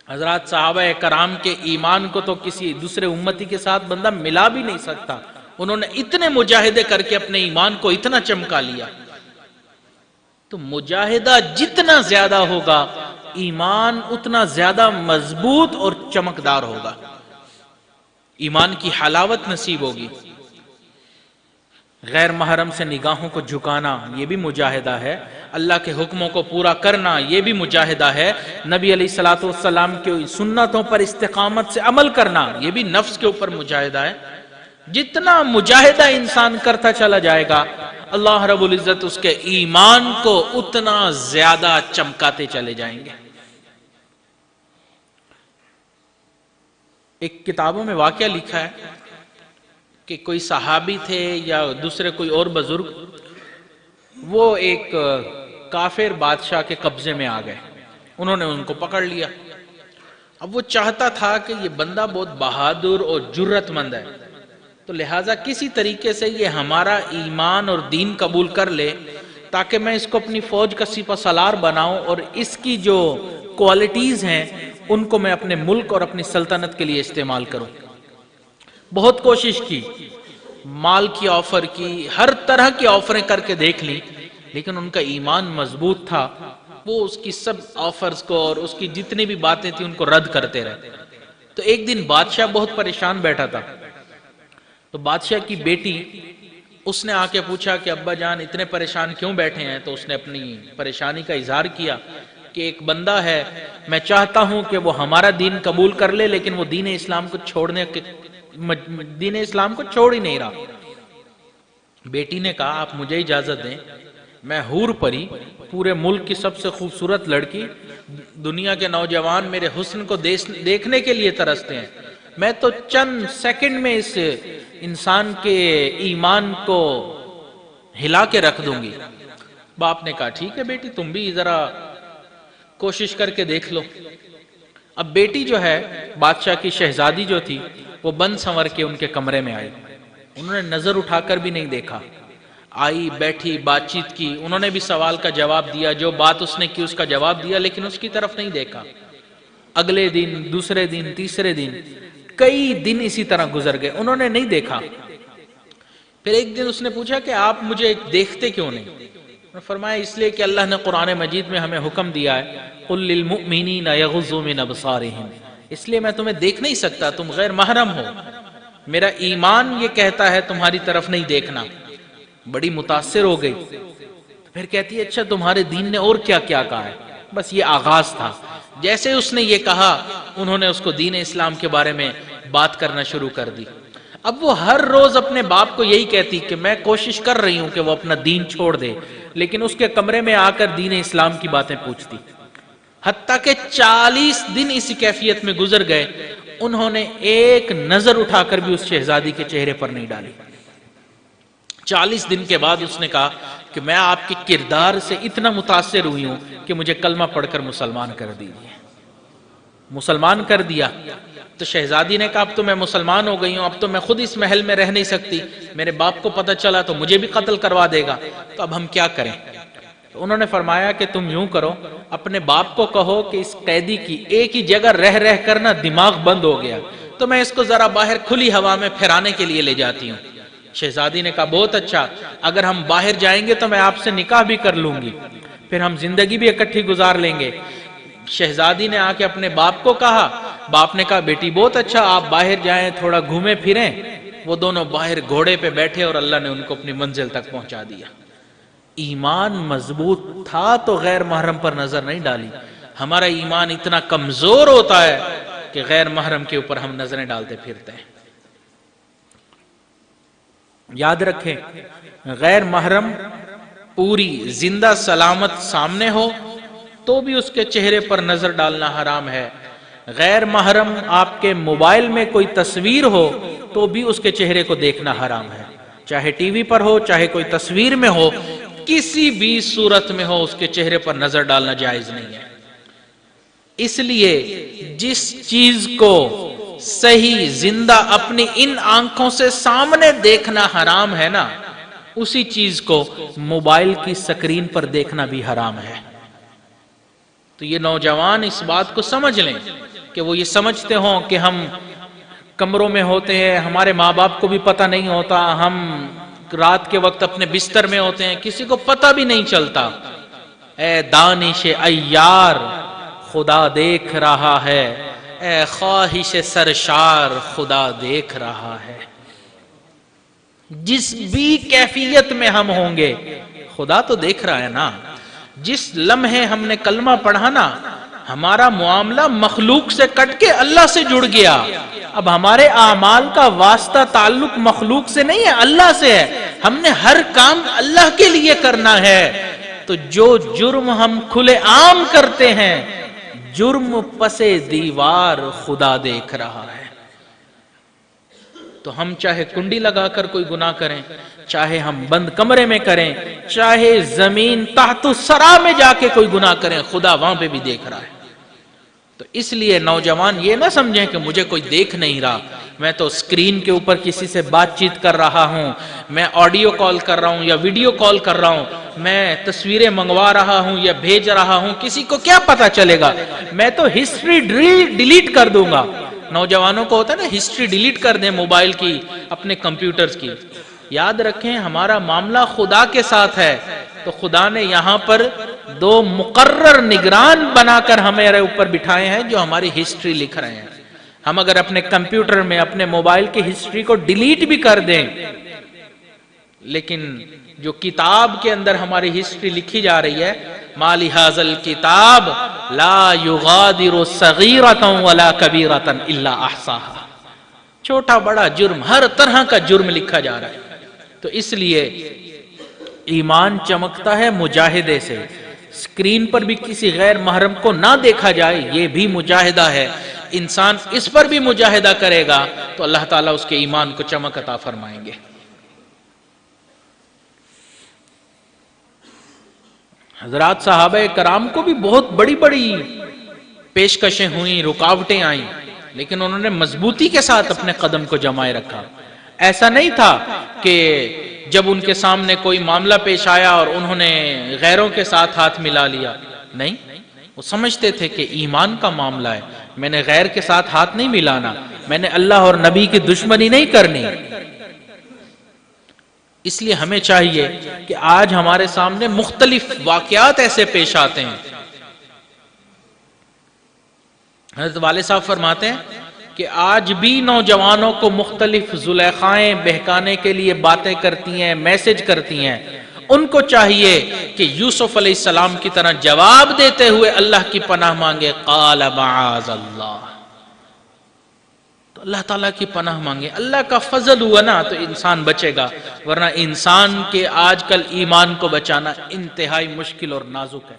حضرات صحابہ کرام کے ایمان کو تو کسی دوسرے امتی کے ساتھ بندہ ملا بھی نہیں سکتا. انہوں نے اتنے مجاہدے کر کے اپنے ایمان کو اتنا چمکا لیا. تو مجاہدہ جتنا زیادہ ہوگا ایمان اتنا زیادہ مضبوط اور چمکدار ہوگا، ایمان کی حلاوت نصیب ہوگی. غیر محرم سے نگاہوں کو جھکانا یہ بھی مجاہدہ ہے، اللہ کے حکموں کو پورا کرنا یہ بھی مجاہدہ ہے، نبی علیہ الصلوۃ والسلام کی سنتوں پر استقامت سے عمل کرنا یہ بھی نفس کے اوپر مجاہدہ ہے. جتنا مجاہدہ انسان کرتا چلا جائے گا اللہ رب العزت اس کے ایمان کو اتنا زیادہ چمکاتے چلے جائیں گے. ایک کتابوں میں واقعہ لکھا ہے کہ کوئی صحابی تھے یا دوسرے کوئی اور بزرگ، وہ ایک کافر بادشاہ کے قبضے میں آ گئے، انہوں نے ان کو پکڑ لیا. اب وہ چاہتا تھا کہ یہ بندہ بہت بہادر اور جرت مند ہے، تو لہٰذا کسی طریقے سے یہ ہمارا ایمان اور دین قبول کر لے تاکہ میں اس کو اپنی فوج کا سپہ سالار بناؤں اور اس کی جو کوالٹیز ہیں ان کو میں اپنے ملک اور اپنی سلطنت کے لیے استعمال کروں. بہت کوشش کی، مال کی آفر کی، ہر طرح کی آفریں کر کے دیکھ لی، لیکن ان کا ایمان مضبوط تھا. وہ اس کی سب آفرز کو اور اس کی جتنی بھی باتیں تھیں ان کو رد کرتے رہے. تو ایک دن بادشاہ بہت پریشان بیٹھا تھا، تو بادشاہ کی بیٹی اس نے آ کے پوچھا کہ ابا جان اتنے پریشان کیوں بیٹھے ہیں؟ تو اس نے اپنی پریشانی کا اظہار کیا کہ ایک بندہ ہے، میں چاہتا ہوں کہ وہ ہمارا دین قبول کر لے لیکن وہ دین اسلام کو چھوڑ ہی نہیں رہا. بیٹی نے کہا آپ مجھے اجازت دیں، میں حور پری، پورے ملک کی سب سے خوبصورت لڑکی، دنیا کے نوجوان میرے حسن کو دیکھنے کے لیے ترستے ہیں، میں تو چند سیکنڈ میں اس انسان کے ایمان کو ہلا کے رکھ دوں گی. باپ نے کہا ٹھیک ہے بیٹی تم بھی ذرا کوشش کر کے دیکھ لو. اب بیٹی جو ہے بادشاہ کی شہزادی جو تھی وہ بند سنور کے ان کے کمرے میں آئی، انہوں نے نظر اٹھا کر بھی نہیں دیکھا، آئی بیٹھی بات چیت کی، انہوں نے بھی سوال کا جواب دیا، جو بات اس نے کی اس کا جواب دیا، لیکن اس کی طرف نہیں دیکھا. اگلے دن، دوسرے دن، تیسرے دن، کئی دن اسی طرح گزر گئے، انہوں نے نہیں دیکھا. پھر ایک دن اس نے پوچھا کہ آپ مجھے دیکھتے کیوں نہیں؟ انہوں نے فرمایا اس لیے کہ اللہ نے قرآن مجید میں ہمیں حکم دیا ہے قُلْ لِلْمُؤْمِنِينَ يَغُضُّوا مِنْ أَبْصَارِهِمْ، اس لیے میں تمہیں دیکھ نہیں سکتا، تم غیر محرم ہو، میرا ایمان یہ کہتا ہے تمہاری طرف نہیں دیکھنا. بڑی متاثر ہو گئی. پھر کہتی ہے اچھا تمہارے دین نے اور کیا کیا کہا ہے؟ بس یہ آغاز تھا. جیسے اس نے یہ کہا انہوں نے اس کو دین اسلام کے بارے میں بات کرنا شروع کر دی. اب وہ ہر روز اپنے باپ کو یہی کہتی کہ میں کوشش کر رہی ہوں کہ وہ اپنا دین چھوڑ دے، لیکن اس کے کمرے میں آ کر دین اسلام کی باتیں پوچھتی. حتیٰ کہ 40 دن اسی کیفیت میں گزر گئے، انہوں نے ایک نظر اٹھا کر بھی اس شہزادی کے چہرے پر نہیں ڈالی. 40 دن کے بعد اس نے کہا کہ میں آپ کے کردار سے اتنا متاثر ہوئی ہوں کہ مجھے کلمہ پڑھ کر مسلمان کر دیجیے. مسلمان کر دیا. تو شہزادی نے کہا اب تو میں مسلمان ہو گئی ہوں، اب تو میں خود اس محل میں رہ نہیں سکتی، میرے باپ کو پتہ چلا تو مجھے بھی قتل کروا دے گا، تو اب ہم کیا کریں؟ تو انہوں نے فرمایا کہ تم یوں کرو، اپنے باپ کو کہو کہ اس قیدی کی ایک ہی جگہ رہ رہ کر نا دماغ بند ہو گیا، تو میں اس کو ذرا باہر کھلی ہوا میں پھرانے کے لیے لے جاتی ہوں. شہزادی نے کہا بہت اچھا، اگر ہم باہر جائیں گے تو میں آپ سے نکاح بھی کر لوں گی، پھر ہم زندگی بھی اکٹھی گزار لیں گے. شہزادی نے آ کے اپنے باپ کو کہا، باپ نے کہا بیٹی بہت اچھا، آپ باہر جائیں تھوڑا گھومیں پھریں. وہ دونوں باہر گھوڑے پہ بیٹھے اور اللہ نے ان کو اپنی منزل تک پہنچا دیا. ایمان مضبوط تھا تو غیر محرم پر نظر نہیں ڈالی. ہمارا ایمان اتنا کمزور ہوتا ہے کہ غیر محرم کے اوپر ہم نظریں ڈالتے پھرتے ہیں. یاد رکھیں غیر محرم پوری زندہ سلامت سامنے ہو تو بھی اس کے چہرے پر نظر ڈالنا حرام ہے. غیر محرم آپ کے موبائل میں کوئی تصویر ہو تو بھی اس کے چہرے کو دیکھنا حرام ہے، چاہے ٹی وی پر ہو چاہے کوئی تصویر میں ہو، کسی بھی صورت میں ہو اس کے چہرے پر نظر ڈالنا جائز نہیں ہے. اس لیے جس چیز کو صحیح زندہ اپنی ان آنکھوں سے سامنے دیکھنا حرام ہے نا، اسی چیز کو موبائل کی سکرین پر دیکھنا بھی حرام ہے. تو یہ نوجوان اس بات کو سمجھ لیں کہ وہ یہ سمجھتے ہوں کہ ہم کمروں میں ہوتے ہیں، ہمارے ماں باپ کو بھی پتہ نہیں ہوتا، ہم رات کے وقت اپنے بستر میں ہوتے ہیں، کسی کو پتہ بھی نہیں چلتا۔ اے دانش عیار خدا دیکھ رہا ہے، اے خواہش سرشار خدا دیکھ رہا ہے۔ جس بھی کیفیت میں ہم ہوں گے خدا تو دیکھ رہا ہے نا۔ جس لمحے ہم نے کلمہ پڑھا نا، ہمارا معاملہ مخلوق سے کٹ کے اللہ سے جڑ گیا۔ اب ہمارے اعمال کا واسطہ تعلق مخلوق سے نہیں ہے، اللہ سے ہے۔ ہم نے ہر کام اللہ کے لیے کرنا ہے۔ تو جو جرم ہم کھلے عام کرتے ہیں، جرم پسے دیوار خدا دیکھ رہا ہے۔ تو ہم چاہے کنڈی لگا کر کوئی گناہ کریں، چاہے ہم بند کمرے میں کریں، چاہے زمین تحت الثری میں جا کے کوئی گناہ کریں، خدا وہاں پہ بھی دیکھ رہا ہے۔ تو اس لیے نوجوان یہ نہ سمجھیں کہ مجھے کوئی دیکھ نہیں رہا، میں تو اسکرین کے اوپر کسی سے بات چیت کر رہا ہوں، میں آڈیو کال کر رہا ہوں یا ویڈیو کال کر رہا ہوں، میں تصویریں منگوا رہا ہوں یا بھیج رہا ہوں، کسی کو کیا پتا چلے گا؟ میں تو ہسٹری ڈیلیٹ کر دوں گا۔ نوجوانوں کو ہوتا ہے نا ہسٹری ڈیلیٹ کر دیں موبائل کی، اپنے کمپیوٹرز کی۔ یاد رکھیں ہمارا معاملہ خدا کے ساتھ ہے، تو خدا نے یہاں پر دو مقرر نگران بنا کر ہمارے اوپر بٹھائے ہیں جو ہماری ہسٹری لکھ رہے ہیں۔ ہم اگر اپنے کمپیوٹر میں اپنے موبائل کی ہسٹری کو ڈیلیٹ بھی کر دیں، لیکن جو کتاب کے اندر ہماری ہسٹری لکھی جا رہی ہے، ما لہذا الکتاب لا یغادر صغیرۃ ولا کبیرۃ الا احصاها، چھوٹا بڑا جرم، ہر طرح کا جرم لکھا جا رہا ہے۔ تو اس لیے ایمان چمکتا ہے مجاہدے سے۔ اسکرین پر بھی کسی غیر محرم کو نہ دیکھا جائے، یہ بھی مجاہدہ ہے۔ انسان اس پر بھی مجاہدہ کرے گا تو اللہ تعالیٰ اس کے ایمان کو چمک عطا فرمائیں گے۔ حضرات صحابہ کرام کو بھی بہت بڑی بڑی پیشکشیں ہوئیں، رکاوٹیں آئیں، لیکن انہوں نے مضبوطی کے ساتھ اپنے قدم کو جمائے رکھا۔ ایسا نہیں تھا کہ جب ان کے سامنے کوئی معاملہ پیش آیا اور انہوں نے غیروں کے ساتھ ہاتھ ملا لیا، نہیں، وہ سمجھتے تھے کہ ایمان کا معاملہ ہے، میں نے غیر کے ساتھ ہاتھ نہیں ملانا، میں نے اللہ اور نبی کی دشمنی نہیں کرنی۔ اس لیے ہمیں چاہیے کہ آج ہمارے سامنے مختلف واقعات ایسے پیش آتے ہیں۔ حضرت والد صاحب فرماتے ہیں کہ آج بھی نوجوانوں کو مختلف زلیخائیں بہکانے کے لیے باتیں کرتی ہیں، میسج کرتی ہیں۔ ان کو چاہیے کہ یوسف علیہ السلام کی طرح جواب دیتے ہوئے اللہ کی پناہ مانگے، قال معاذ اللہ، تو اللہ تعالیٰ کی پناہ مانگے۔ اللہ کا فضل ہوا نا تو انسان بچے گا، ورنہ انسان کے آج کل ایمان کو بچانا انتہائی مشکل اور نازک ہے۔